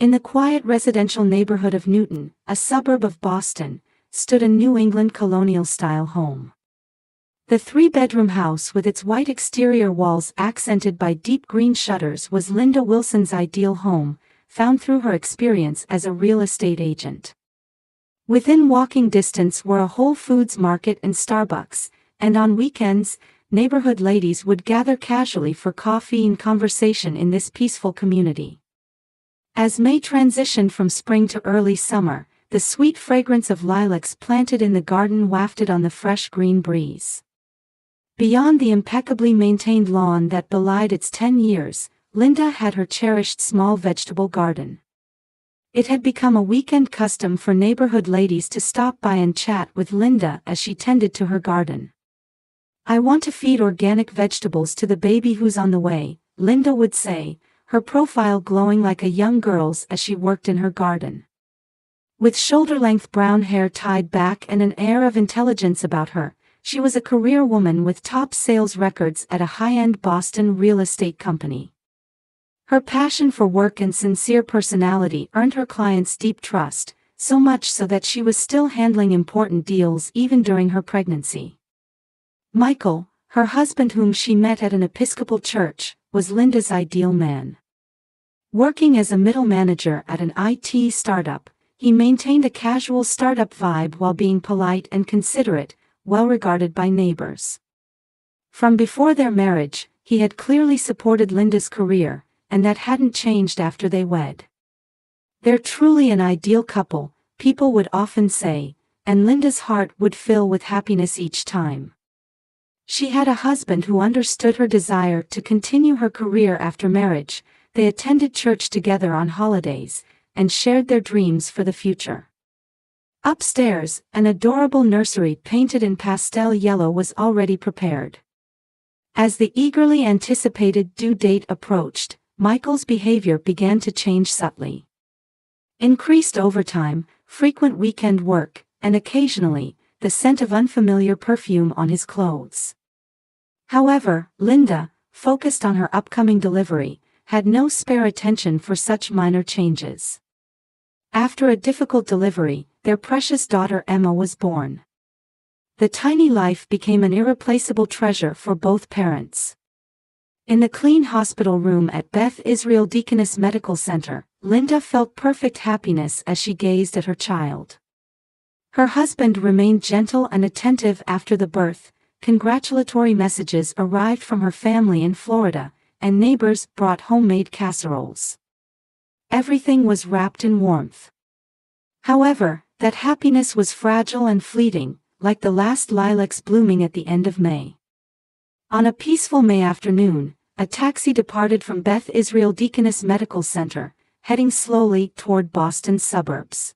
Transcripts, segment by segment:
In the quiet residential neighborhood of Newton, a suburb of Boston, stood a New England colonial-style home. The three-bedroom house with its white exterior walls accented by deep green shutters was Linda Wilson's ideal home, found through her experience as a real estate agent. Within walking distance were a Whole Foods market and Starbucks, and on weekends, neighborhood ladies would gather casually for coffee and conversation in this peaceful community. As May transitioned from spring to early summer, the sweet fragrance of lilacs planted in the garden wafted on the fresh green breeze. Beyond the impeccably maintained lawn that belied its 10 years, Linda had her cherished small vegetable garden. It had become a weekend custom for neighborhood ladies to stop by and chat with Linda as she tended to her garden. "I want to feed organic vegetables to the baby who's on the way," Linda would say, her profile glowing like a young girl's as she worked in her garden. With shoulder-length brown hair tied back and an air of intelligence about her, she was a career woman with top sales records at a high-end Boston real estate company. Her passion for work and sincere personality earned her clients deep trust, so much so that she was still handling important deals even during her pregnancy. Michael, her husband whom she met at an Episcopal church, was Linda's ideal man. Working as a middle manager at an IT startup, he maintained a casual startup vibe while being polite and considerate, well regarded by neighbors. From before their marriage, he had clearly supported Linda's career, and that hadn't changed after they wed. "They're truly an ideal couple," people would often say, and Linda's heart would fill with happiness each time. She had a husband who understood her desire to continue her career after marriage. They attended church together on holidays, and shared their dreams for the future. Upstairs, an adorable nursery painted in pastel yellow was already prepared. As the eagerly anticipated due date approached, Michael's behavior began to change subtly. Increased overtime, frequent weekend work, and occasionally, the scent of unfamiliar perfume on his clothes. However, Linda, focused on her upcoming delivery, had no spare attention for such minor changes. After a difficult delivery, their precious daughter Emma was born. The tiny life became an irreplaceable treasure for both parents. In the clean hospital room at Beth Israel Deaconess Medical Center, Linda felt perfect happiness as she gazed at her child. Her husband remained gentle and attentive after the birth. Congratulatory messages arrived from her family in Florida, and neighbors brought homemade casseroles. Everything was wrapped in warmth. However, that happiness was fragile and fleeting, like the last lilacs blooming at the end of May. On a peaceful May afternoon, a taxi departed from Beth Israel Deaconess Medical Center, heading slowly toward Boston's suburbs.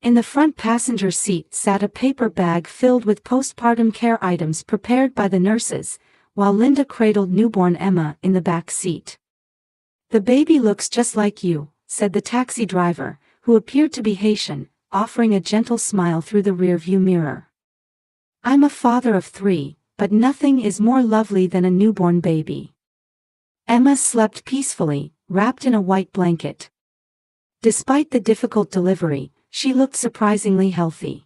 In the front passenger seat sat a paper bag filled with postpartum care items prepared by the nurses, while Linda cradled newborn Emma in the back seat. "The baby looks just like you," said the taxi driver, who appeared to be Haitian, offering a gentle smile through the rearview mirror. "I'm a father of 3, but nothing is more lovely than a newborn baby." Emma slept peacefully, wrapped in a white blanket. Despite the difficult delivery, she looked surprisingly healthy.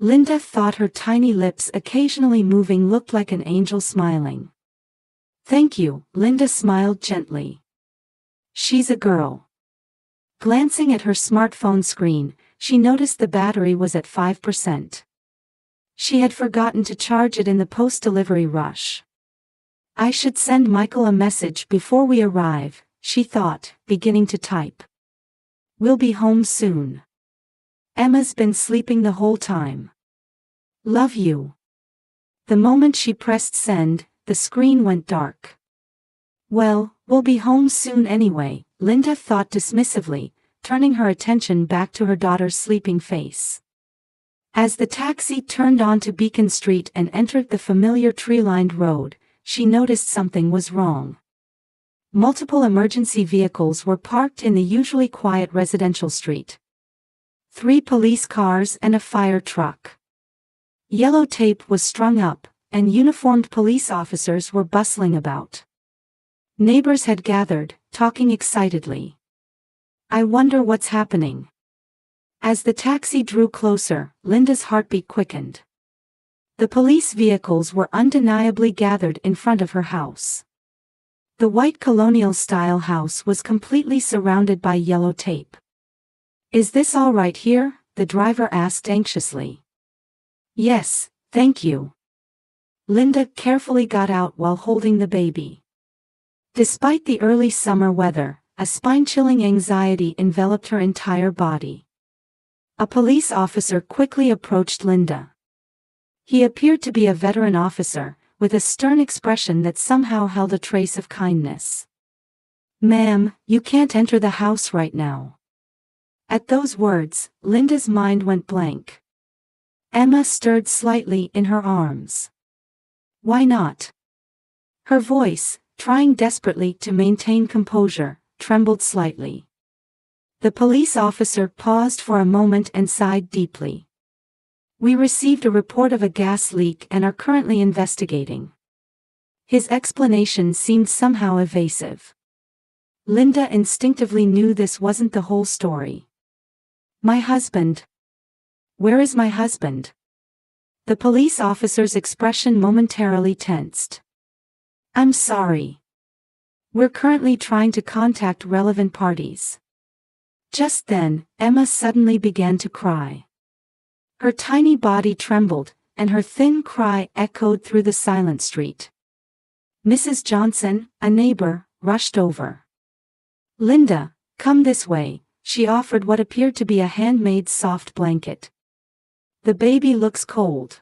Linda thought her tiny lips occasionally moving looked like an angel smiling. "Thank you," Linda smiled gently. "She's a girl." Glancing at her smartphone screen, she noticed the battery was at 5%. She had forgotten to charge it in the post-delivery rush. "I should send Michael a message before we arrive," she thought, beginning to type. "We'll be home soon. Emma's been sleeping the whole time. Love you." The moment she pressed send, the screen went dark. "Well, we'll be home soon anyway," Linda thought dismissively, turning her attention back to her daughter's sleeping face. As the taxi turned onto Beacon Street and entered the familiar tree-lined road, she noticed something was wrong. Multiple emergency vehicles were parked in the usually quiet residential street. 3 police cars and a fire truck. Yellow tape was strung up, and uniformed police officers were bustling about. Neighbors had gathered, talking excitedly. I wonder what's happening. As the taxi drew closer, Linda's heartbeat quickened. The police vehicles were undeniably gathered in front of her house. The white colonial-style house was completely surrounded by yellow tape. Is this all right here? The driver asked anxiously. Yes, thank you. Linda carefully got out while holding the baby. Despite the early summer weather, a spine-chilling anxiety enveloped her entire body. A police officer quickly approached Linda. He appeared to be a veteran officer, with a stern expression that somehow held a trace of kindness. Ma'am, you can't enter the house right now. At those words, Linda's mind went blank. Emma stirred slightly in her arms. Why not? Her voice, trying desperately to maintain composure, trembled slightly. The police officer paused for a moment and sighed deeply. We received a report of a gas leak and are currently investigating. His explanation seemed somehow evasive. Linda instinctively knew this wasn't the whole story. My husband. Where is my husband? The police officer's expression momentarily tensed. I'm sorry. We're currently trying to contact relevant parties. Just then, Emma suddenly began to cry. Her tiny body trembled, and her thin cry echoed through the silent street. Mrs. Johnson, a neighbor, rushed over. Linda, come this way, she offered what appeared to be a handmade soft blanket. The baby looks cold.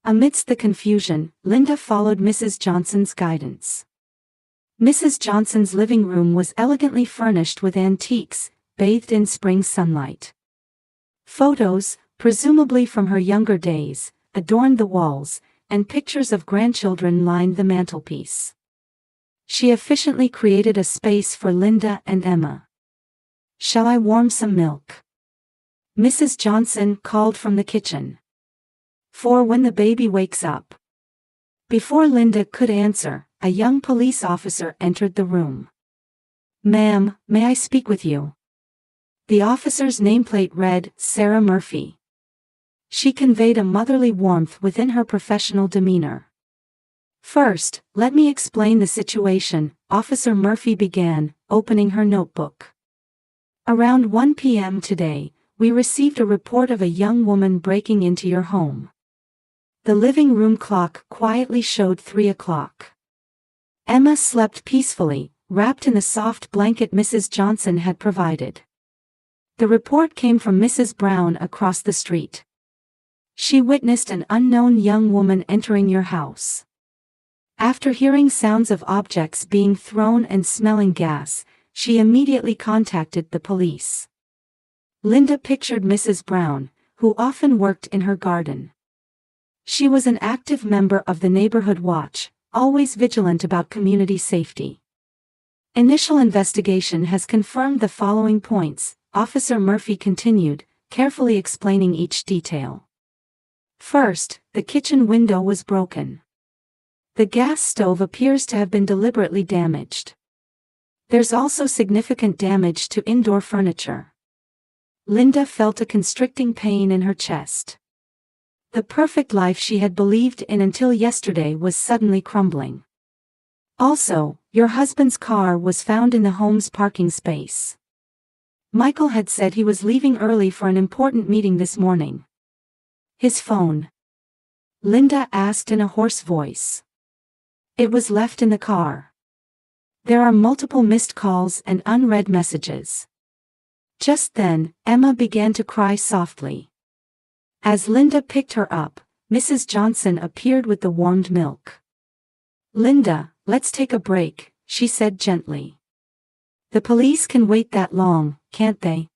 Amidst the confusion, Linda followed Mrs. Johnson's guidance. Mrs. Johnson's living room was elegantly furnished with antiques, bathed in spring sunlight. Photos, presumably from her younger days, adorned the walls, and pictures of grandchildren lined the mantelpiece. She efficiently created a space for Linda and Emma. Shall I warm some milk? Mrs. Johnson called from the kitchen. For when the baby wakes up. Before Linda could answer, a young police officer entered the room. Ma'am, may I speak with you? The officer's nameplate read, Sarah Murphy. She conveyed a motherly warmth within her professional demeanor. First, let me explain the situation, Officer Murphy began, opening her notebook. Around 1 p.m. today, we received a report of a young woman breaking into your home. The living room clock quietly showed 3 o'clock. Emma slept peacefully, wrapped in the soft blanket Mrs. Johnson had provided. The report came from Mrs. Brown across the street. She witnessed an unknown young woman entering your house. After hearing sounds of objects being thrown and smelling gas, she immediately contacted the police. Linda pictured Mrs. Brown, who often worked in her garden. She was an active member of the neighborhood watch, always vigilant about community safety. Initial investigation has confirmed the following points, Officer Murphy continued, carefully explaining each detail. First, the kitchen window was broken. The gas stove appears to have been deliberately damaged. There's also significant damage to indoor furniture. Linda felt a constricting pain in her chest. The perfect life she had believed in until yesterday was suddenly crumbling. Also, your husband's car was found in the home's parking space. Michael had said he was leaving early for an important meeting this morning. His phone? Linda asked in a hoarse voice. It was left in the car. There are multiple missed calls and unread messages. Just then, Emma began to cry softly. As Linda picked her up, Mrs. Johnson appeared with the warmed milk. Linda, let's take a break, she said gently. The police can wait that long, can't they?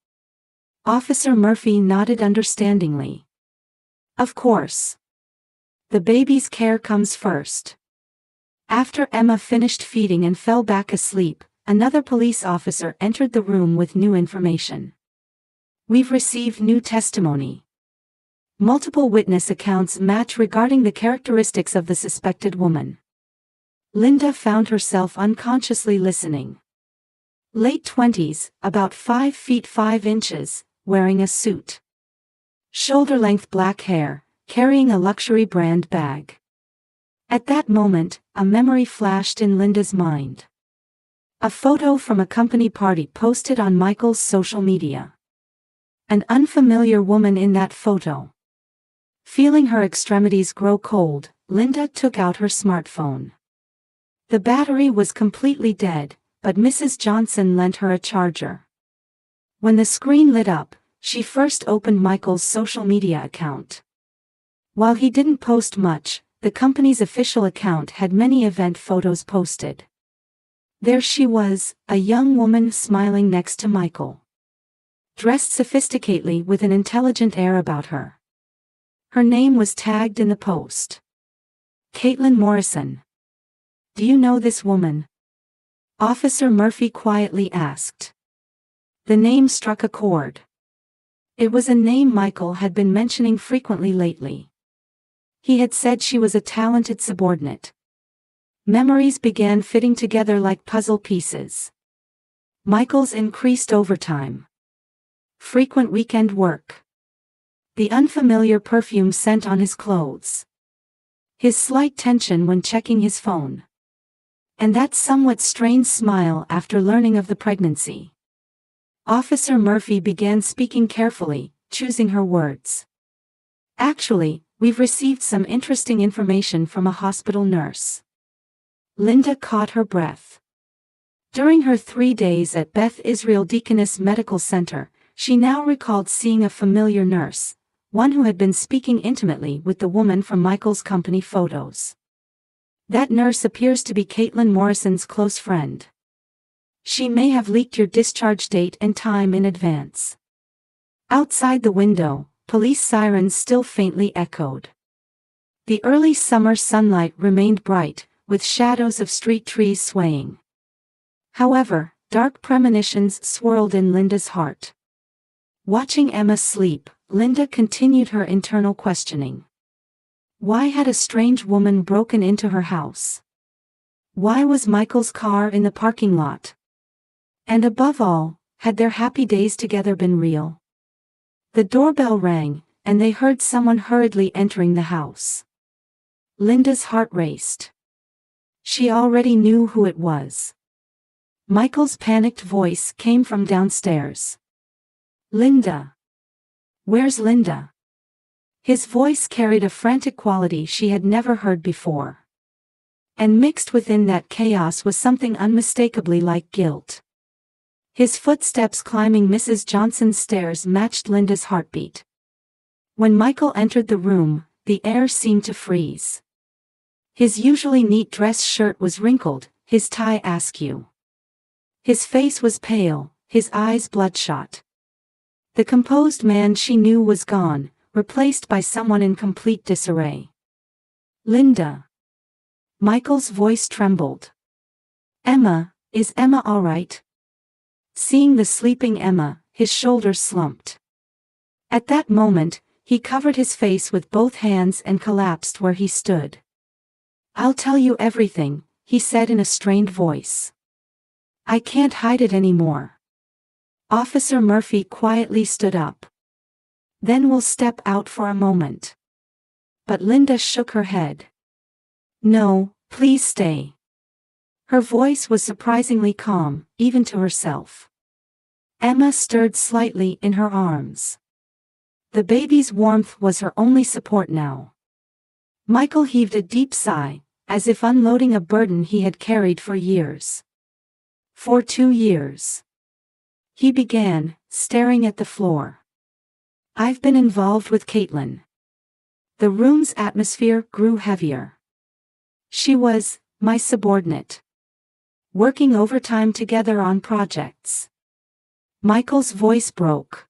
Officer Murphy nodded understandingly. Of course. The baby's care comes first. After Emma finished feeding and fell back asleep, another police officer entered the room with new information. We've received new testimony. Multiple witness accounts match regarding the characteristics of the suspected woman. Linda found herself unconsciously listening. Late 20s, about 5 feet 5 inches, wearing a suit. Shoulder-length black hair, carrying a luxury brand bag. At that moment, a memory flashed in Linda's mind. A photo from a company party posted on Michael's social media. An unfamiliar woman in that photo. Feeling her extremities grow cold, Linda took out her smartphone. The battery was completely dead, but Mrs. Johnson lent her a charger. When the screen lit up, she first opened Michael's social media account. While he didn't post much, the company's official account had many event photos posted. There she was, a young woman smiling next to Michael. Dressed sophisticately with an intelligent air about her. Her name was tagged in the post. Caitlin Morrison. "Do you know this woman?" Officer Murphy quietly asked. The name struck a chord. It was a name Michael had been mentioning frequently lately. He had said she was a talented subordinate. Memories began fitting together like puzzle pieces. Michael's increased overtime. Frequent weekend work. The unfamiliar perfume scent on his clothes. His slight tension when checking his phone. And that somewhat strained smile after learning of the pregnancy. Officer Murphy began speaking carefully, choosing her words. "Actually, we've received some interesting information from a hospital nurse." Linda caught her breath. During her 3 days at Beth Israel Deaconess Medical Center, she now recalled seeing a familiar nurse, one who had been speaking intimately with the woman from Michael's company photos. That nurse appears to be Caitlin Morrison's close friend. She may have leaked your discharge date and time in advance. Outside the window, police sirens still faintly echoed. The early summer sunlight remained bright, with shadows of street trees swaying. However, dark premonitions swirled in Linda's heart. Watching Emma sleep, Linda continued her internal questioning. Why had a strange woman broken into her house? Why was Michael's car in the parking lot? And above all, had their happy days together been real? The doorbell rang, and they heard someone hurriedly entering the house. Linda's heart raced. She already knew who it was. Michael's panicked voice came from downstairs. "Linda. Where's Linda?" His voice carried a frantic quality she had never heard before. And mixed within that chaos was something unmistakably like guilt. His footsteps climbing Mrs. Johnson's stairs matched Linda's heartbeat. When Michael entered the room, the air seemed to freeze. His usually neat dress shirt was wrinkled, his tie askew. His face was pale, his eyes bloodshot. The composed man she knew was gone, replaced by someone in complete disarray. "Linda." Michael's voice trembled. "Emma, is Emma all right?" Seeing the sleeping Emma, his shoulders slumped. At that moment, he covered his face with both hands and collapsed where he stood. "I'll tell you everything," he said in a strained voice. "I can't hide it anymore." Officer Murphy quietly stood up. "Then we'll step out for a moment." But Linda shook her head. "No, please stay." Her voice was surprisingly calm, even to herself. Emma stirred slightly in her arms. The baby's warmth was her only support now. Michael heaved a deep sigh, as if unloading a burden he had carried for years. For 2 years. He began, staring at the floor. "I've been involved with Caitlin." The room's atmosphere grew heavier. "She was my subordinate. Working overtime together on projects." Michael's voice broke.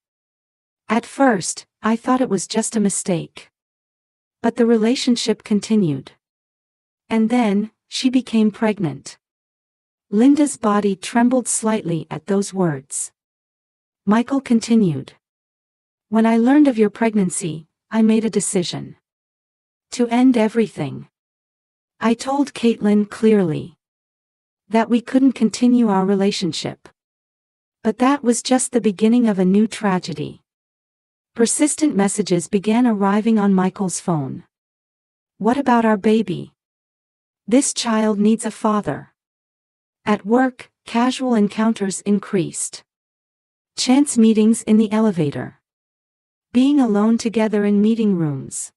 "At first, I thought it was just a mistake. But the relationship continued. And then, she became pregnant." Linda's body trembled slightly at those words. Michael continued. "When I learned of your pregnancy, I made a decision. To end everything. I told Caitlin clearly that we couldn't continue our relationship. But that was just the beginning of a new tragedy. Persistent messages began arriving on Michael's phone. What about our baby? This child needs a father. At work, casual encounters increased. Chance meetings in the elevator. Being alone together in meeting rooms.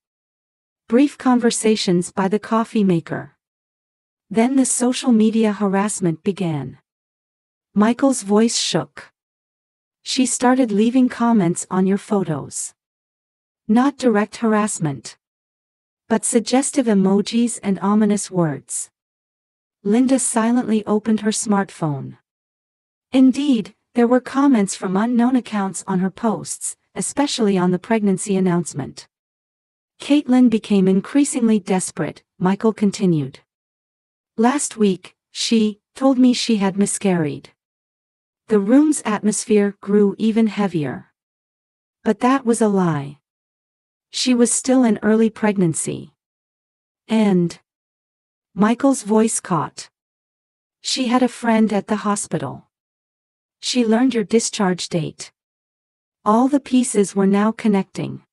Brief conversations by the coffee maker. Then the social media harassment began. Michael's voice shook. She started leaving comments on your photos. Not direct harassment, but suggestive emojis and ominous words. Linda silently opened her smartphone. Indeed, there were comments from unknown accounts on her posts, especially on the pregnancy announcement. Caitlin became increasingly desperate, Michael continued. Last week, she told me she had miscarried. The room's atmosphere grew even heavier. But that was a lie. She was still in early pregnancy. And Michael's voice caught. She had a friend at the hospital. She learned your discharge date. All the pieces were now connecting.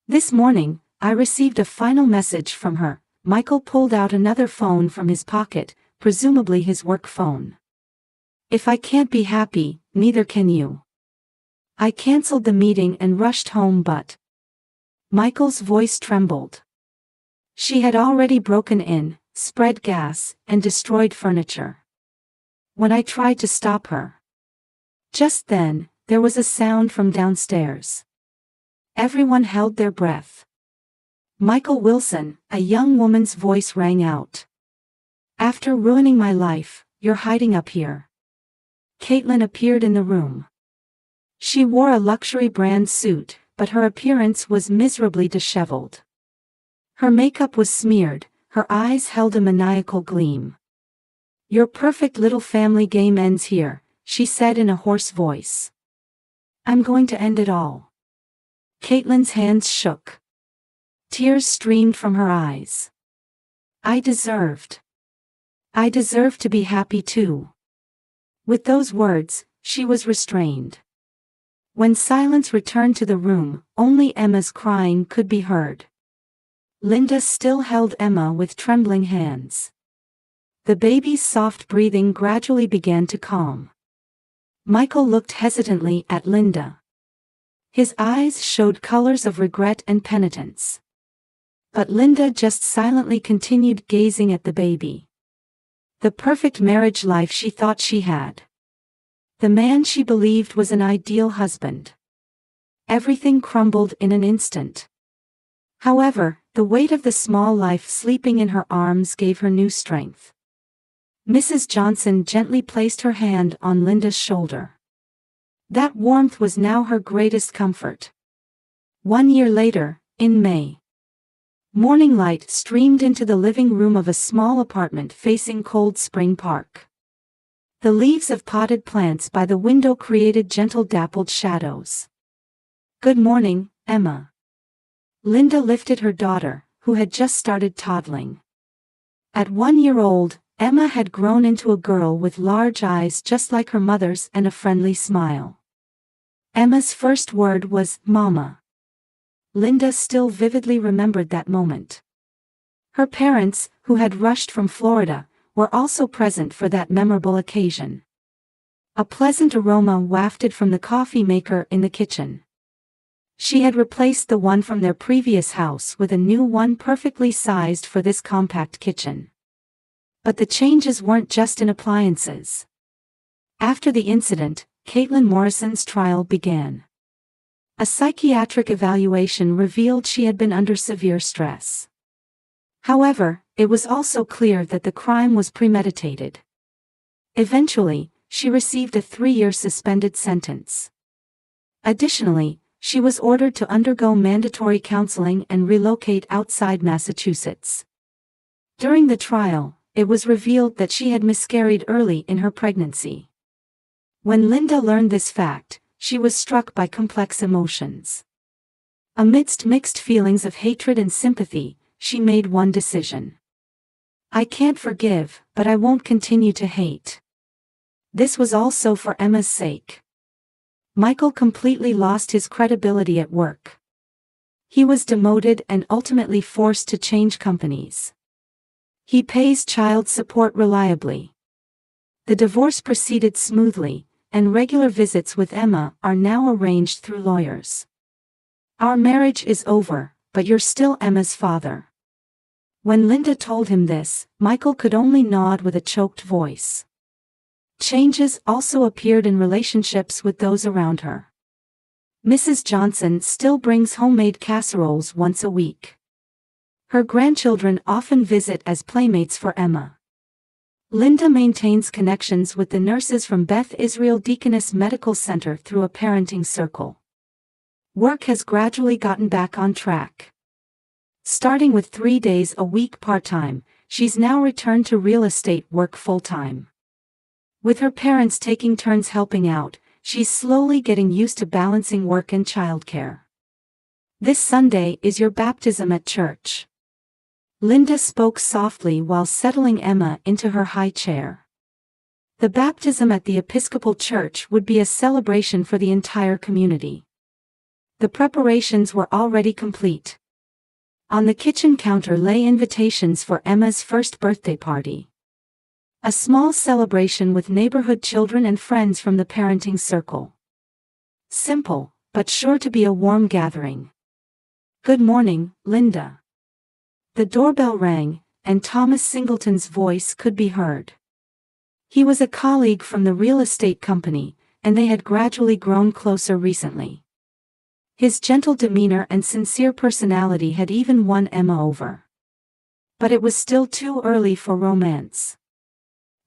This morning, I received a final message from her. Michael pulled out another phone from his pocket, presumably his work phone. If I can't be happy, neither can you. I canceled the meeting and rushed home, but Michael's voice trembled. She had already broken in, spread gas, and destroyed furniture. When I tried to stop her. Just then, there was a sound from downstairs. Everyone held their breath. Michael Wilson, a young woman's voice rang out. After ruining my life, you're hiding up here. Caitlin appeared in the room. She wore a luxury brand suit, but her appearance was miserably disheveled. Her makeup was smeared, her eyes held a maniacal gleam. Your perfect little family game ends here, she said in a hoarse voice. I'm going to end it all. Caitlin's hands shook. Tears streamed from her eyes. I deserved to be happy too. With those words, she was restrained. When silence returned to the room, only Emma's crying could be heard. Linda still held Emma with trembling hands. The baby's soft breathing gradually began to calm. Michael looked hesitantly at Linda. His eyes showed colors of regret and penitence. But Linda just silently continued gazing at the baby. The perfect marriage life she thought she had. The man she believed was an ideal husband. Everything crumbled in an instant. However, the weight of the small life sleeping in her arms gave her new strength. Mrs. Johnson gently placed her hand on Linda's shoulder. That warmth was now her greatest comfort. 1 year later, in May, morning light streamed into the living room of a small apartment facing Cold Spring Park. The leaves of potted plants by the window created gentle dappled shadows. Good morning, Emma. Linda lifted her daughter, who had just started toddling. At 1 year old, Emma had grown into a girl with large eyes just like her mother's and a friendly smile. Emma's first word was, Mama. Linda still vividly remembered that moment. Her parents, who had rushed from Florida, were also present for that memorable occasion. A pleasant aroma wafted from the coffee maker in the kitchen. She had replaced the one from their previous house with a new one perfectly sized for this compact kitchen. But the changes weren't just in appliances. After the incident, Caitlin Morrison's trial began. A psychiatric evaluation revealed she had been under severe stress. However, it was also clear that the crime was premeditated. Eventually, she received a 3-year suspended sentence. Additionally, she was ordered to undergo mandatory counseling and relocate outside Massachusetts. During the trial, it was revealed that she had miscarried early in her pregnancy. When Linda learned this fact, she was struck by complex emotions. Amidst mixed feelings of hatred and sympathy, she made one decision. I can't forgive, but I won't continue to hate. This was also for Emma's sake. Michael completely lost his credibility at work. He was demoted and ultimately forced to change companies. He pays child support reliably. The divorce proceeded smoothly, and regular visits with Emma are now arranged through lawyers. Our marriage is over, but you're still Emma's father. When Linda told him this, Michael could only nod with a choked voice. Changes also appeared in relationships with those around her. Mrs. Johnson still brings homemade casseroles once a week. Her grandchildren often visit as playmates for Emma. Linda maintains connections with the nurses from Beth Israel Deaconess Medical Center through a parenting circle. Work has gradually gotten back on track. Starting with 3 days a week part-time, she's now returned to real estate work full-time. With her parents taking turns helping out, she's slowly getting used to balancing work and childcare. This Sunday is your baptism at church. Linda spoke softly while settling Emma into her high chair. The baptism at the Episcopal Church would be a celebration for the entire community. The preparations were already complete. On the kitchen counter lay invitations for Emma's first birthday party. A small celebration with neighborhood children and friends from the parenting circle. Simple, but sure to be a warm gathering. Good morning, Linda. The doorbell rang, and Thomas Singleton's voice could be heard. He was a colleague from the real estate company, and they had gradually grown closer recently. His gentle demeanor and sincere personality had even won Emma over. But it was still too early for romance.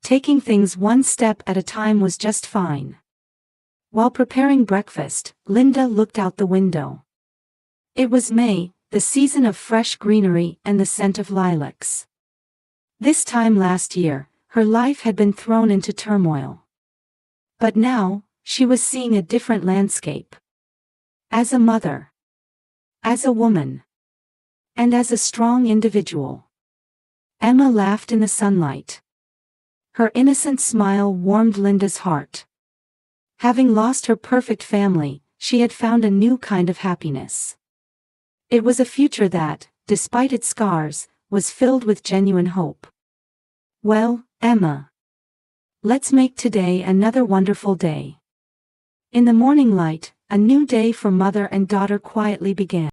Taking things one step at a time was just fine. While preparing breakfast, Linda looked out the window. It was May, the season of fresh greenery and the scent of lilacs. This time last year, her life had been thrown into turmoil. But now, she was seeing a different landscape. As a mother. As a woman. And as a strong individual. Emma laughed in the sunlight. Her innocent smile warmed Linda's heart. Having lost her perfect family, she had found a new kind of happiness. It was a future that, despite its scars, was filled with genuine hope. Well, Emma. Let's make today another wonderful day. In the morning light, a new day for mother and daughter quietly began.